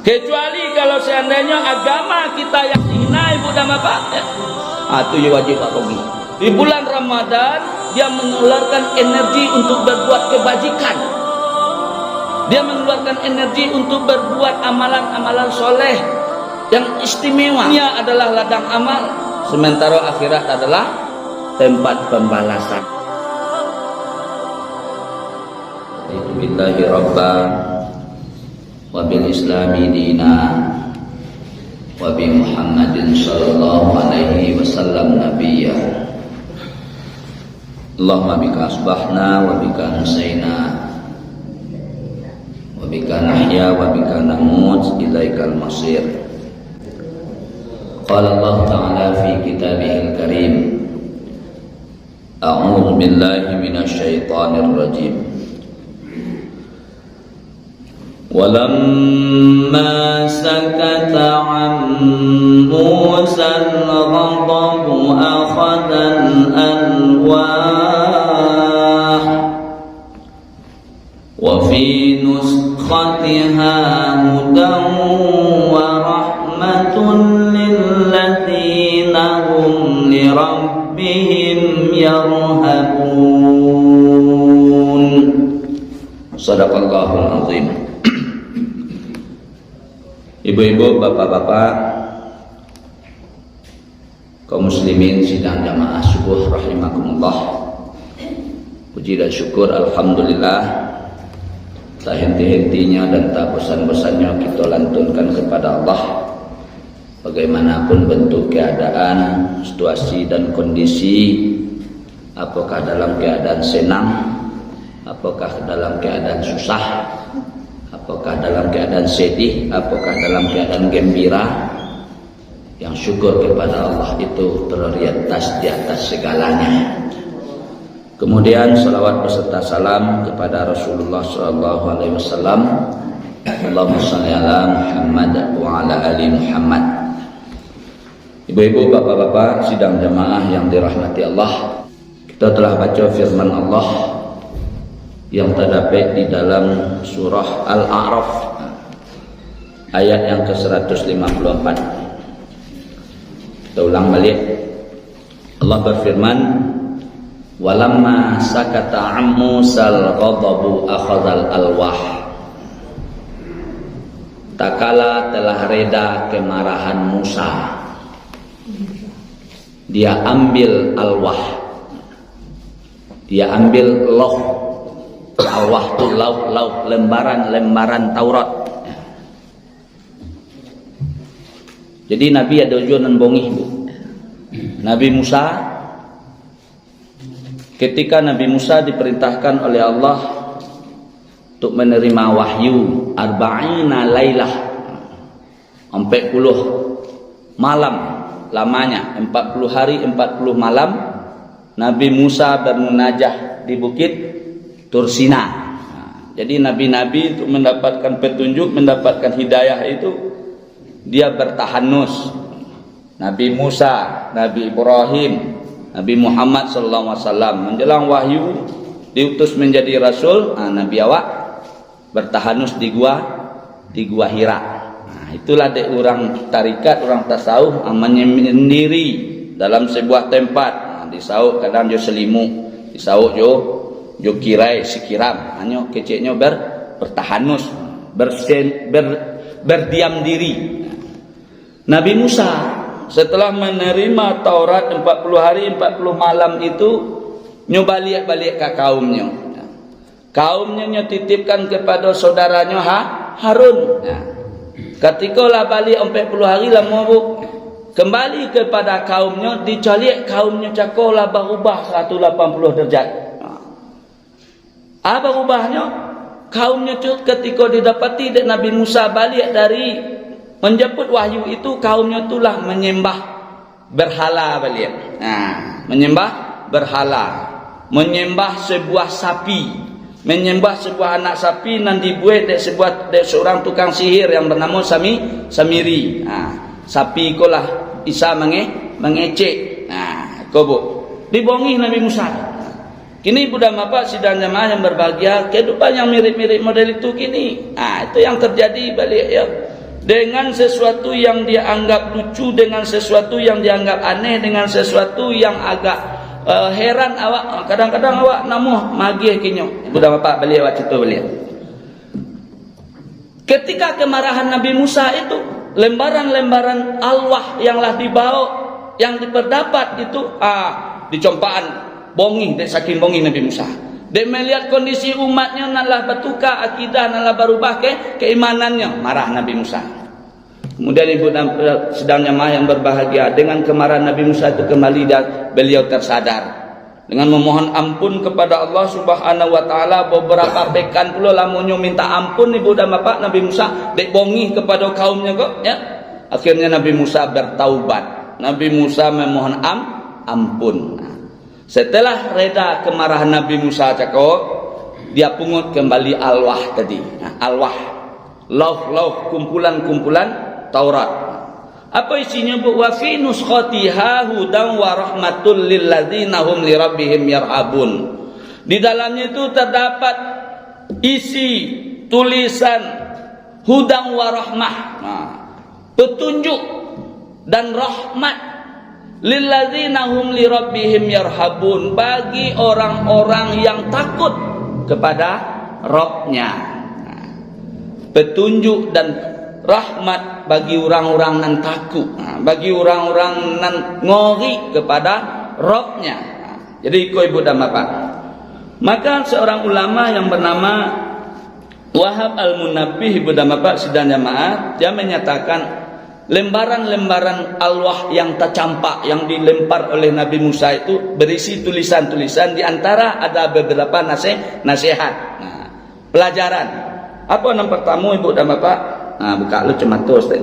Kecuali kalau seandainya agama kita yang dihina ibu dan bapak, ya. Itu wajib Pak Kogi. Di bulan Ramadan dia mengeluarkan energi untuk berbuat kebajikan. Dia mengeluarkan energi untuk berbuat amalan-amalan soleh yang istimewa. Dunia adalah ladang amal, sementara akhirat adalah tempat pembalasan. Billahi rabba wa bil islami dina wa bi Muhammadin sallallahu alaihi wasallam nabiyya. Allahumma bika asbahna wa bika amsayna wa bika nahya wa bika namut ilaikal masir. Qala Allah ta'ala fi kitabihil karim, a'udzu billahi minasy syaithanir rajim. وَلَمَّا سَكَتَ عَنْ مُوسَى الْغَضَبُ أَخَذَ الْأَلْوَاحَ وَفِي نُسْخَتِهَا هُدًى وَرَحْمَةٌ لِلَّذِينَ هُمْ لِرَبِّهِمْ يَرْهَبُونَ. Shadaqallahul azim. Ibu-ibu, bapak-bapak, kaum muslimin sidang jamaah subuh rahimakumullah. Puji dan syukur alhamdulillah, tak henti-hentinya dan tak bosan-bosannya kita lantunkan kepada Allah. Bagaimanapun bentuk keadaan, situasi dan kondisi, apakah dalam keadaan senang, apakah dalam keadaan susah, apakah dalam keadaan sedih, apakah dalam keadaan gembira, yang syukur kepada Allah itu prioritas di atas segalanya. Kemudian salawat beserta salam kepada Rasulullah SAW. Allahumma shalli ala Muhammad wa ala ali Muhammad. Ibu-ibu, bapak-bapak, sidang jamaah yang dirahmati Allah, kita telah baca firman Allah yang terdapat di dalam surah Al-A'raf ayat yang ke-154. Kita ulang balik. Allah berfirman, walamma sakata an Musal ghadabu akhadhal alwah. Takala telah reda kemarahan Musa, dia ambil alwah, dia ambil loh. Alwah itu lauk lembaran Taurat. Jadi Nabi ada ujuan bongi, Bu. Nabi Musa, ketika Nabi Musa diperintahkan oleh Allah untuk menerima wahyu arba'ina lailah, 40 malam lamanya, 40 hari 40 malam Nabi Musa bermunajah di bukit Tursina. Jadi nabi-nabi untuk mendapatkan petunjuk, mendapatkan hidayah itu dia bertahanus. Nabi Musa, Nabi Ibrahim, Nabi Muhammad SAW menjelang wahyu diutus menjadi rasul. Nabi awak bertahanus di gua Hira. Itulah de orang tarikat, orang tasawuf menyendiri dalam sebuah tempat. Disauk kadang jo selimu, disauk jo kirai sikiram, hanya keceknya bertahanus, berdiam diri. Nabi Musa setelah menerima Taurat 40 hari 40 malam itu balik ke kaumnya. Kaumnya titipkan kepada saudaranya Harun. Ketika lah balik 40 hari lah mau kembali kepada kaumnya, dicalik kaumnya cakolah berubah 180 derajat. Apa ubahnya? Kaumnya ketika didapati Nabi Musa balik dari menjemput wahyu itu, kaumnya itulah menyembah berhala balik. Menyembah berhala, menyembah sebuah sapi, menyembah sebuah anak sapi nan dibuat dari seorang tukang sihir yang bernama Samiri. Sapi ikolah Isa mengecek. Kobo dibongi Nabi Musa. Kini budak bapak sidang jamaah yang berbahagia, kehidupan yang mirip-mirip model itu kini. Itu yang terjadi balik ya. dengan sesuatu yang dia anggap lucu, dengan sesuatu yang dianggap aneh, dengan sesuatu yang agak heran awak. Kadang-kadang awak namuh magih kinyo. Ibu dan bapa beliau awak cerita beliau. Ketika kemarahan Nabi Musa itu, lembaran-lembaran alwah yanglah dibawa, yang diperdapat itu dicompaan bongi, dek saking bongi Nabi Musa. Dek melihat kondisi umatnya nalah bertukar akidah, nalah berubah keimanannya, marah Nabi Musa. Kemudian ibu dan sedang jamaah yang berbahagia, dengan kemarahan Nabi Musa itu kembali dan beliau tersadar dengan memohon ampun kepada Allah Subhanahu wa taala. Beberapa pekan pula lamunnya minta ampun ibu dan bapak Nabi Musa dek bongi kepada kaumnya kok ya. Akhirnya Nabi Musa bertaubat. Nabi Musa memohon ampun. Setelah reda kemarahan Nabi Musa cakap, dia pungut kembali alwah tadi. Alwah, lauh kumpulan-kumpulan Taurat. Apa isinya bu? Wa fi nuskhatiha hudan wa rahmatul lil ladzina hum li rabbihim yarhabun. Di dalamnya itu terdapat isi tulisan hudan wa rahmah, petunjuk dan rahmat lil ladzina hum li rabbihim yarhabun, bagi orang-orang yang takut kepada Rabb-nya. Petunjuk dan rahmat bagi orang-orang nan takut, bagi orang-orang nan ngori kepada Rabb-nya. Jadi ikut ibu dan bapak. Maka seorang ulama yang bernama Wahab Al-Munabbih ibu dan bapak sidang jamaah, dia menyatakan lembaran-lembaran alwah yang tercampak yang dilempar oleh Nabi Musa itu berisi tulisan-tulisan, di antara ada beberapa nasihat, pelajaran. Apa yang pertama ibu dan bapak? Buka lu cematu Ustaz.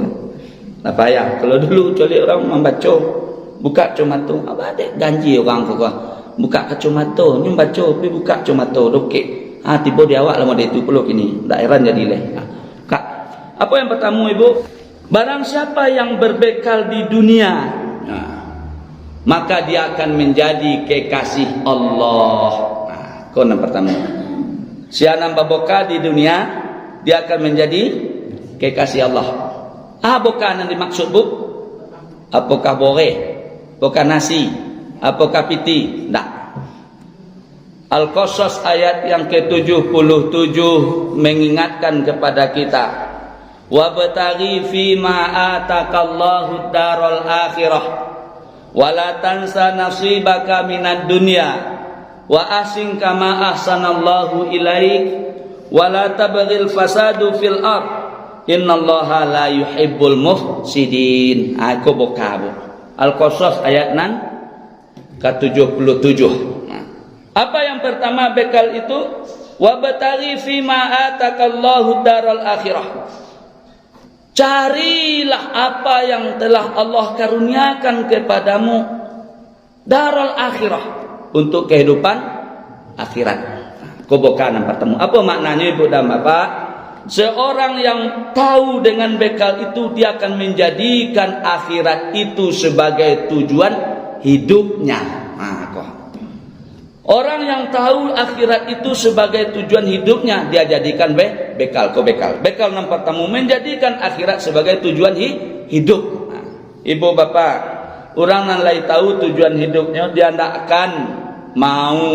Tak payah. Kalau dulu coli orang membaca buka cematu, apa ada ganji orang tu kau. Buka ke cematu, ni baca pi buka cematu dokek. Tiba dia awak lama dia tu peluk ini. Tak heran jadi leh. Kak. Apa yang pertama ibu? Barang siapa yang berbekal di dunia, maka dia akan menjadi kekasih Allah. Kau yang pertama. Siapa berbekal di dunia, dia akan menjadi kekasih Allah. Bukan yang dimaksud bu? Apakah boreh? Apakah nasi? Apakah piti? Tak. Al-Qasas ayat yang ke-77 mengingatkan kepada kita, wabtaghi fima atakallahu daral akhirah wala tansa nasibaka minad dunya wa ahsin kama ahsanallahu ilaik wala tabghil fasadu fil ard innallaha la yuhibbul mufsidin. Aku bokabu Al-Qasas ayat nan ke-77. Apa yang pertama bekal itu? Wabtaghi fima atakallahu daral akhirah. Carilah apa yang telah Allah karuniakan kepadamu, daral akhirah, untuk kehidupan akhirat. Kobokan yang pertama. Apa maknanya ibu dan bapak? Seorang yang tahu dengan bekal itu, dia akan menjadikan akhirat itu sebagai tujuan hidupnya. Orang yang tahu akhirat itu sebagai tujuan hidupnya, dia jadikan bekal. Bekal yang pertama menjadikan akhirat sebagai tujuan hidup. Ibu bapak, orang yang lain tahu tujuan hidupnya, dia tidak akan mau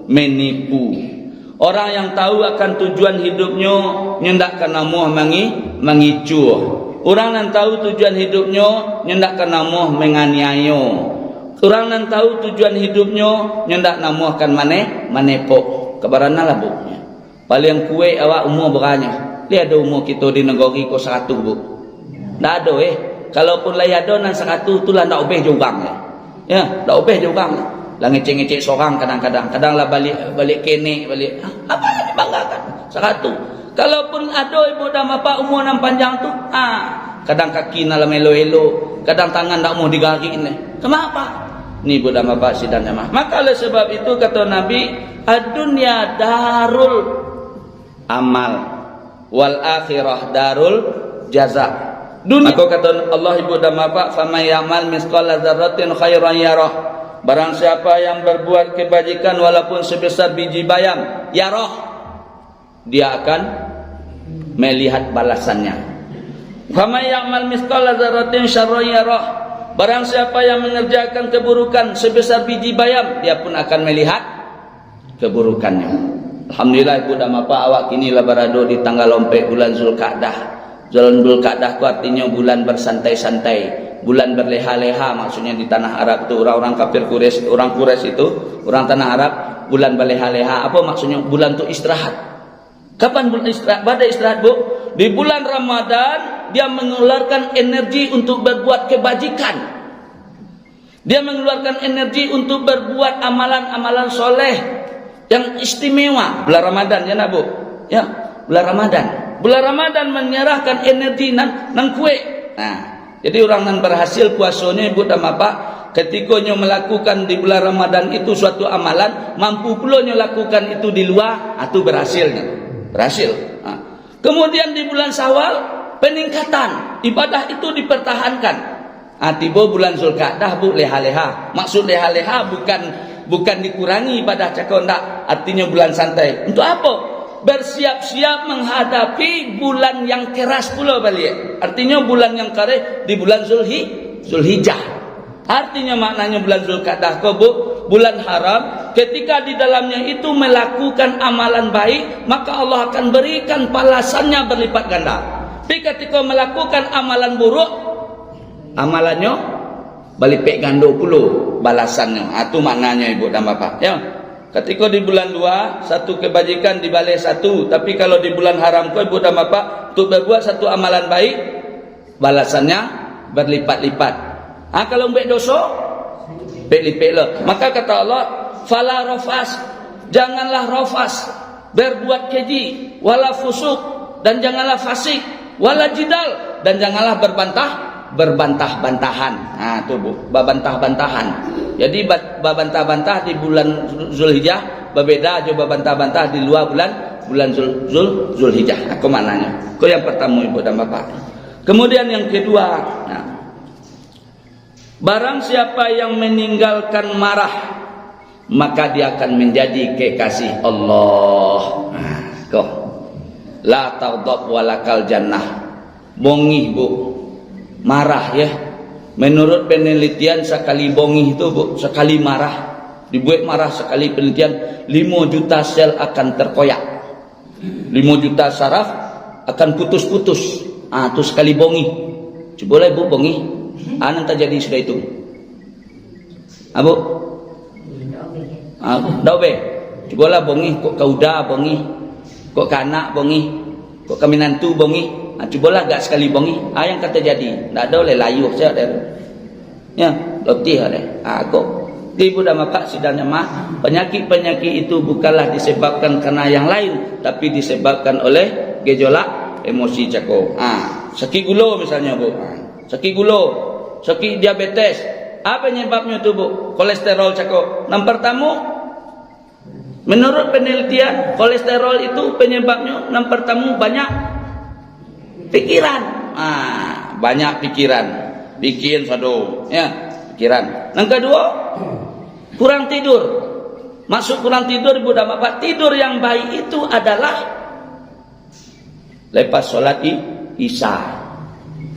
menipu. Orang yang tahu akan tujuan hidupnya, nyendak kena muh mengicuh. Orang yang tahu tujuan hidupnya, nyendak kena muh menganiaya. Orang yang tahu tujuan hidupnya, nyendak namuh akan manepok. Kebarana lah bu. Paling kue awak umur beranya. Dia ada umur kita di negeri ko 100 bu. Tak ada Kalaupun lah ada nan 100 tu lah tak obeh jurang ya. Tak obeh jurang. Lah ngecek-ngecek seorang kadang-kadang. Kadang lah balik kenek balik. Apa yang dibanggakan? 100. Kalaupun ada ibu dan bapa umur nan panjang tu, kadang kaki nak melo-elo, kadang tangan tak mau digarik ni. Kenapa? Ni ibu dan bapa sidang jamaah. Maka oleh sebab itu kata Nabi, ad-dunya darul amal wal akhirah darul jaza. Dunia, aku kata Allah ibu dan bapa, famay amal misqala dzarratin khairan yarah. Barang siapa yang berbuat kebajikan walaupun sebesar biji bayam, yarah, dia akan melihat balasannya. Faman ya'mal mithqala dzarratin syarran yarah. Barang siapa yang mengerjakan keburukan sebesar biji bayam, dia pun akan melihat keburukannya. Alhamdulillah ibu dan bapa, awak kini lah berada di tanggal lompek bulan Zulkaadah. Bulan Zulkaadah itu artinya bulan bersantai-santai, bulan berleha-leha. Maksudnya di tanah Arab itu orang-orang kafir Quraisy, orang Quraisy itu orang tanah Arab, bulan berleha-leha. Apa maksudnya? Bulan itu istirahat. Kapan bulan istirahat? Pada istirahat, Bu. Di bulan Ramadan dia mengeluarkan energi untuk berbuat kebajikan. Dia mengeluarkan energi untuk berbuat amalan-amalan soleh yang istimewa. Bulan Ramadan ya nak, Bu? Ya, bulan Ramadan. Bulan Ramadan menyerahkan energi nang kue. Nah, jadi orang yang berhasil puasanya ibu dan bapak, ketika nyo melakukan di bulan Ramadan itu suatu amalan, mampu pula nyo lakukan itu di luar, itu berhasilnya. Berhasil. Nah. Kemudian di bulan Syawal peningkatan ibadah itu dipertahankan. Tiba bulan Zulkaadah, Bu, leha-leha. Maksud leha-leha bukan dikurangi ibadah cakap ndak. Artinya bulan santai. Untuk apa? Bersiap-siap menghadapi bulan yang keras pula balik. Artinya bulan yang keras di bulan Zulhijjah. Artinya maknanya bulan Zulkaadah ko, Bu, bulan haram. Ketika di dalamnya itu melakukan amalan baik, maka Allah akan berikan balasannya berlipat ganda. Tapi ketika melakukan amalan buruk, amalannya berlipat ganda pula balasannya. Itu maknanya ibu dan bapak. Ya. Ketika di bulan 2, satu kebajikan dibalas satu. Tapi kalau di bulan haram ko ibu dan bapak, untuk berbuat satu amalan baik, balasannya berlipat-lipat. Kalau mbek dosa, lipat-lipat lah. Maka kata Allah, fala rafas, janganlah rafas, berbuat keji, wala fusuk, dan janganlah fasik, wala jidal, dan janganlah berbantah-bantahan. Itu Bu, babantah-bantahan. Jadi babantah-bantah di bulan Zulhijjah berbeda aja babantah-bantah di luar bulan Zulhijjah. Aku maknanya. Itu yang pertama ibu dan bapak. Kemudian yang kedua, barang siapa yang meninggalkan marah, maka dia akan menjadi kekasih Allah. Kok la taghdab walakal jannah. Bongih, Bu, marah ya. Menurut penelitian sekali bongih itu, Bu, sekali marah, dibuat marah sekali penelitian 5 juta sel akan terkoyak, 5 juta saraf akan putus-putus. Itu sekali bongih. Coba lah Bu bongih, nanti jadi sudah itu. Bu, dawe. Coba lah bongih, kok kauda bongih, kok kanak bongih, kok kaminantu bongih. Cubalah gak sekali bongi, yang kata jadi, tak ada oleh layuh saja ada. Ya, letih ada. Kok ibu dan bapak sidangnya penyakit-penyakit itu bukanlah disebabkan karena yang lain, tapi disebabkan oleh gejolak emosi cako. Sakit gula misalnya, Bu. Sakit gula, sakit diabetes. Apa penyebabnya tu, Bu? Kolesterol cako. Yang pertama, menurut penelitian, kolesterol itu penyebabnya yang pertama banyak pikiran. Banyak pikiran. Bikin sado, ya, pikiran. Yang kedua, kurang tidur. Masuk kurang tidur ibu dan bapak. Tidur yang baik itu adalah lepas sholat Isya.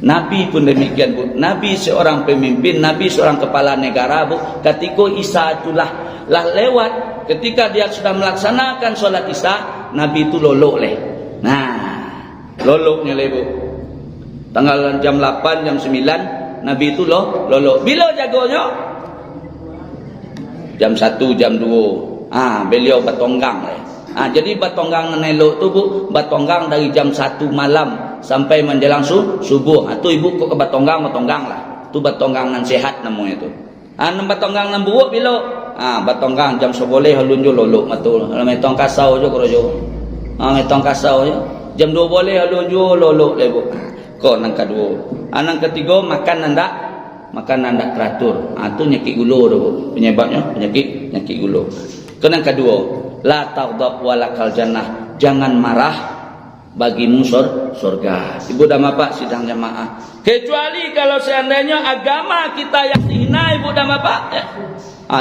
Nabi pun demikian, Bu. Nabi seorang pemimpin, Nabi seorang kepala negara, Bu. Ketika Isya itulah lewat, ketika dia sudah melaksanakan sholat Isya, Nabi itu lolok leh. Loloknya leh, Bu. Tanggal jam 8, jam 9 Nabi itu lolok. Bila jagonya? Jam 1, jam 2. Beliau batonggang leh. Jadi batonggang nelok tu, Bu, batonggang dari jam 1 malam sampai menjelang subuh. Tu ibu kok ke batonggang lah. Tu batonggang nan sehat namanya tu. Batonggang nan buruk bila? Batonggang jam seboleh halunjo lolok matul. Metong kasau je krojo. Metong kasau je. Jam 2 boleh halunjo lolok leh, Bu. Kok nang kedua. Nang ketiga makan ndak teratur. Tu nyakit gula tu, Bu. Penyebabnya penyakit gula. Nang kedua, la taghdab walakal jannah. Jangan marah, bagimu surga. Ibu dan bapak sidang jamaah. Kecuali kalau seandainya agama kita yang dihina, ibu dan bapak,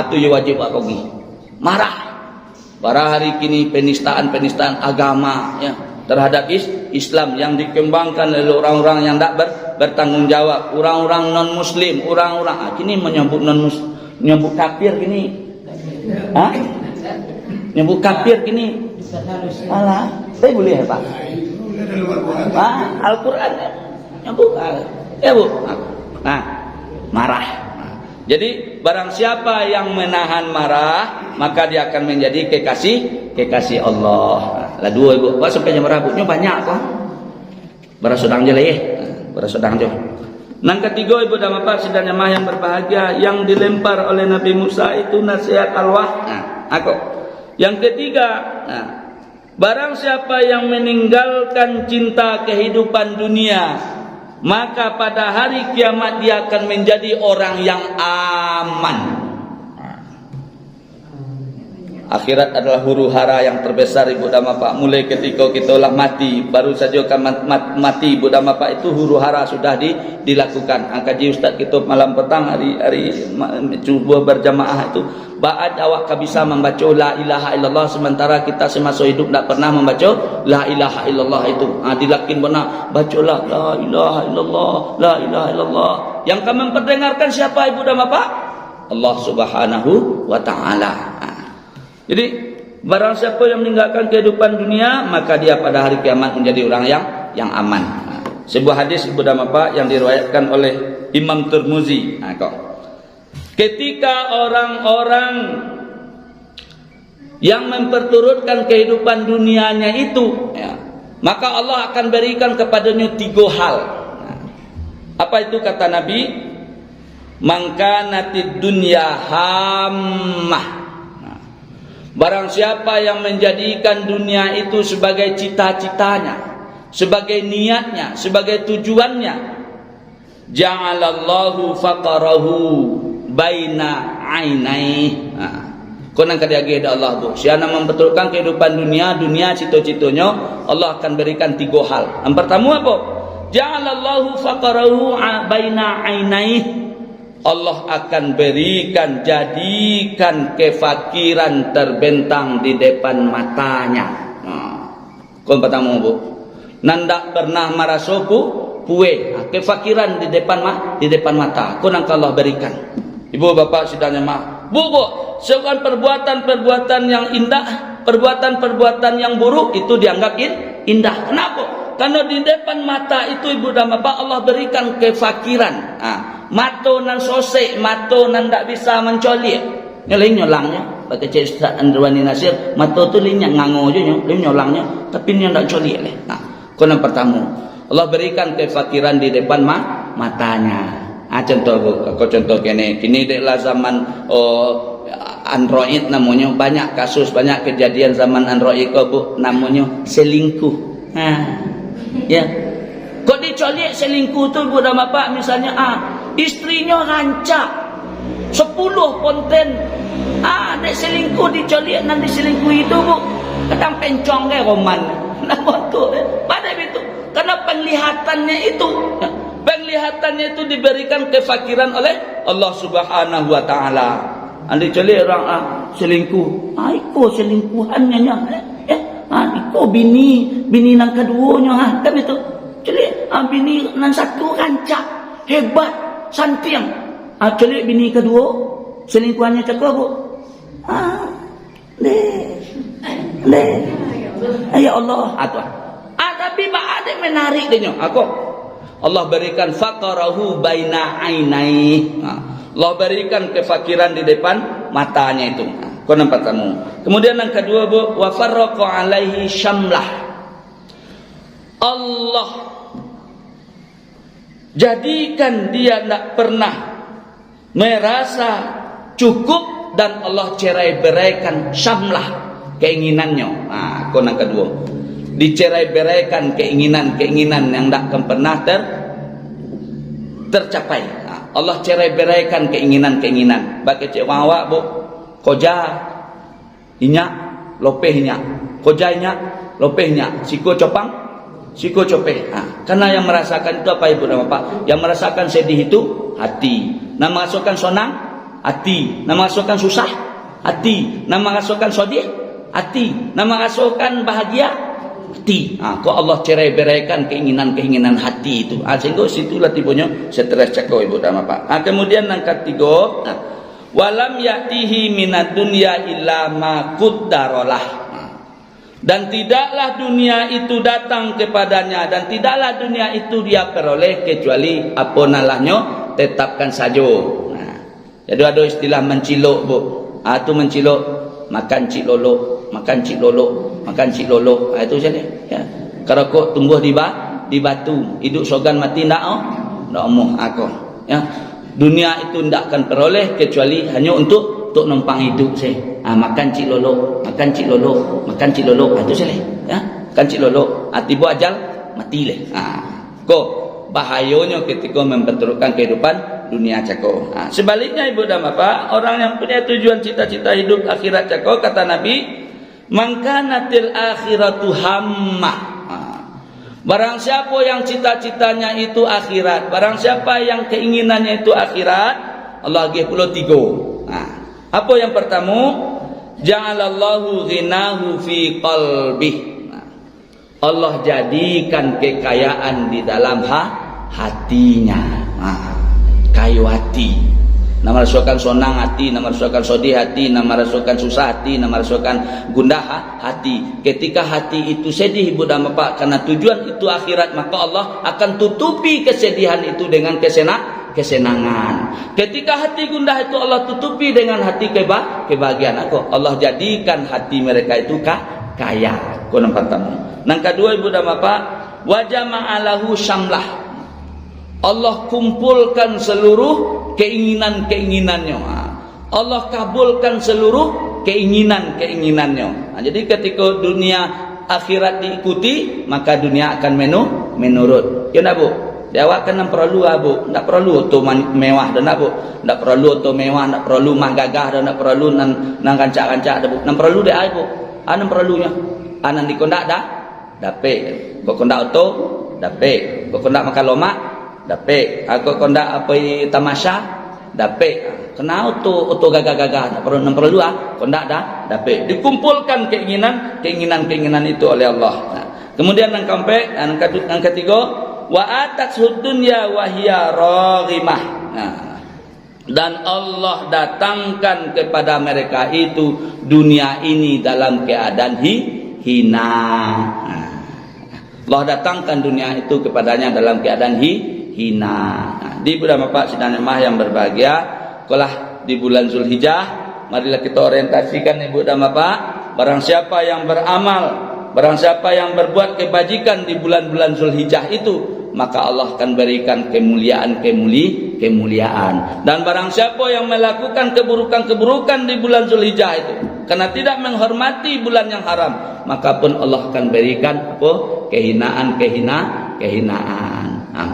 itu ya wajib aku marah. Para hari kini penistaan agama, ya. terhadap Islam yang dikembangkan oleh orang-orang yang tidak bertanggung jawab, orang-orang non muslim, orang-orang kini menyebut menyebut kafir kini. Menyebut kafir kini. Alah, saya boleh Pak? Al-Qur'an nyebut ya Bu. Marah. Jadi barang siapa yang menahan marah, maka dia akan menjadi kekasih Allah. Lah dua Ibu, Pak sampai jam rambutnya banyak kok. Berasudang je lah ya. Berasudang je. Yang ketiga Ibu dan Bapak sidang jamaah yang berbahagia, yang dilempar oleh Nabi Musa itu nasihat Allah. Yang ketiga, barang siapa yang meninggalkan cinta kehidupan dunia, maka pada hari kiamat dia akan menjadi orang yang aman. Akhirat adalah huru hara yang terbesar Ibu dan Bapak. Mulai ketika kita lah mati, baru saja akan mati Ibu dan Bapak, itu huru hara sudah dilakukan. Kaji Ustaz kita malam petang hari cuba berjamaah itu, ba'ad awak bisa membaca la ilaha illallah, sementara kita semasa hidup tak pernah membaca la ilaha illallah itu. Dilakin benar, bacalah la ilaha illallah, la ilaha illallah. Yang kami memperdengarkan siapa Ibu dan Bapak? Allah Subhanahu wa taala. Jadi barang siapa yang meninggalkan kehidupan dunia, maka dia pada hari kiamat menjadi orang yang aman. Sebuah hadis Ibu dan Bapak yang diriwayatkan oleh Imam Tirmizi. Ketika orang-orang yang memperturutkan kehidupan dunianya itu, maka Allah akan berikan kepadanya 3 hal. Apa itu kata Nabi? Mangkanatid dunya hammah. Barang siapa yang menjadikan dunia itu sebagai cita-citanya, sebagai niatnya, sebagai tujuannya, ja'alallahu faqarahu baina ainai. Konang kadiage da Allah bu. Siapa membetulkan kehidupan dunia cita-citanya, Allah akan berikan 3 hal. Yang pertama apa? Ja'alallahu faqarahu baina ainai. Allah akan berikan, jadikan kefakiran terbentang di depan matanya. Kon pertama Bu, nandak pernah marasoku kue, kefakiran di depan mata. Kon yang Allah berikan. Ibu bapak sidang jemaah. Bu, sebuah perbuatan yang indah, perbuatan yang buruk itu dianggap indah. Kenapa? Karena di depan mata itu Ibu dan Bapak Allah berikan kefakiran. Mato nan sosek, mato nan tak bisa mencolik. Nyolangnya. Pakai Cik Ustaz Andrwani Nasir, mato tu linya ngango je nyolangnya, tapi ni tak colik leh. Konon pertama, Allah berikan kefakiran di depan matanya. Contoh kini deklah zaman Android namanya, banyak kasus, banyak kejadian zaman Android kau Bu, namanya selingkuh. Ya. Kok dicolik selingkuh tu Bu dan Bapak, misalnya istrinya rancak 10 ponten. Dek selingkuh dicolik nan diselingkuh itu Bu. Kadang pencong ke roman. Nama tu pada itu. Karena penglihatannya itu. Penglihatannya itu diberikan kefakiran oleh Allah Subhanahu wa taala. Andi colik orang selingkuh. Iko selingkuhannya nya. Iko bini nang keduanya kan itu. Colik bini nang satu rancak, hebat, santiang. Colik bini kedua selingkuhannya cakap Bu. Ya Allah. Tapi ada menarik dia. Allah berikan faqarahu baina ainai. Allah berikan kefakiran di depan matanya itu. Kau nampak kamu. Kemudian yang kedua Bu, wa farraqa alaihi syamlah. Allah jadikan dia tidak pernah merasa cukup dan Allah cerai-beraikan syamlah keinginannya. Kau yang kedua. Dicerai-beraikan keinginan yang tak akan pernah tercapai. Allah cerai-beraikan keinginan. Bagi cik awak Bu, koja inyak lopehnya, koja inyak lopehnya, siko copang, siko copeh. Karena yang merasakan itu apa Ibu dan Bapak? Yang merasakan sedih itu hati. Yang merasakan senang hati. Yang merasakan susah hati. Yang merasakan sedih hati. Yang merasakan bahagia hati. Kok Allah cerai-beraikan keinginan-keinginan hati itu. Sehingga situlah tipunya stres cakap ibu dan bapak. Kemudian yang ketiga, walam ya'tihi minad dunya illa ma qaddaralah. Dan tidaklah dunia itu datang kepadanya, dan tidaklah dunia itu dia peroleh kecuali apa nalahnya tetapkan saja. Jadi ada istilah mencilok bu. Itu mencilok, makan cik lolok, makan cik lolok, makan cik lolok. Itu saja. Ya. Kalau kau tumbuh di batu, hidup sogan mati ndak omong aku. Ya. Dunia itu tidak akan peroleh kecuali hanya untuk numpang hidup saya. Makan cik lolok, makan cik lolok, makan cik lolok. Itu saja. Ya. Makan cik lolok. Tiba ajal mati leh. Kok bahayanya ketika membenturkan kehidupan dunia cako. Sebaliknya ibu dan bapak, orang yang punya tujuan cita-cita hidup akhirat cako, kata Nabi, mangkanatil akhiratu hamma. Barang siapa yang cita-citanya itu akhirat, barang siapa yang keinginannya itu akhirat, Allah bagi pula 3. Apa yang pertama? Ja'alallahu ghinahu fi qalbih. Allah jadikan kekayaan di dalam hatinya. Kayu hati, nama rasukan sonang hati, nama rasukan sodi hati, nama rasukan susah hati, nama rasukan gundah hati. Ketika hati itu sedih ibu dan bapak karena tujuan itu akhirat, maka Allah akan tutupi kesedihan itu dengan kesenangan. Ketika hati gundah itu Allah tutupi dengan hati kebahagiaan. Allah jadikan hati mereka itu kaya. Kau nampak tamu. Yang kedua ibu dan bapak, wajah ma'alahu syamlah. Allah kumpulkan seluruh keinginan-keinginannya. Allah kabulkan seluruh keinginan-keinginannya. Jadi ketika dunia akhirat diikuti, maka dunia akan menurut. Ya nak bu? Jawab kan perlu bu. Tak perlu auto mewah dan nak bu. Tak perlu auto mewah, tak perlu mah gagah dan tak perlu nang kancak-kancak dah bu. Nak perlu deh ai bu. Anan perlunya. Anan dikondak dah. Dapat. Berkondak auto, dapat. Berkondak makan lomak, dapat. Aku kondak apa tamasya, dapat. Kena auto gagah-gagah, tak perlu kondak dah, dapat. Dikumpulkan keinginan itu oleh Allah. Kemudian yang keempat, yang ketiga, wa atatsud dunya wa hiya raghimah. Dan Allah datangkan kepada mereka itu dunia ini dalam keadaan hina. Allah datangkan dunia itu kepadanya dalam keadaan hina. Di bulan Bapak sidang jemaah yang berbahagia, kalah di bulan Zulhijjah, marilah kita orientasikan ibu dan bapak, barang siapa yang beramal, barang siapa yang berbuat kebajikan di bulan-bulan Zulhijjah itu, maka Allah akan berikan kemuliaan. Dan barang siapa yang melakukan keburukan di bulan Zulhijjah itu, karena tidak menghormati bulan yang haram, maka pun Allah akan berikan kehinaan.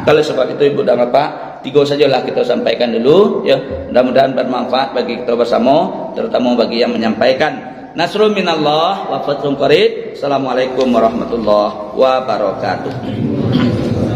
Kalau sebab itu ibu dan bapak, 3 sajalah kita sampaikan dulu ya. Mudah-mudahan bermanfaat bagi kita bersama, terutama bagi yang menyampaikan. Nasrul minallah wa fathun qarib. Assalamualaikum warahmatullahi wabarakatuh.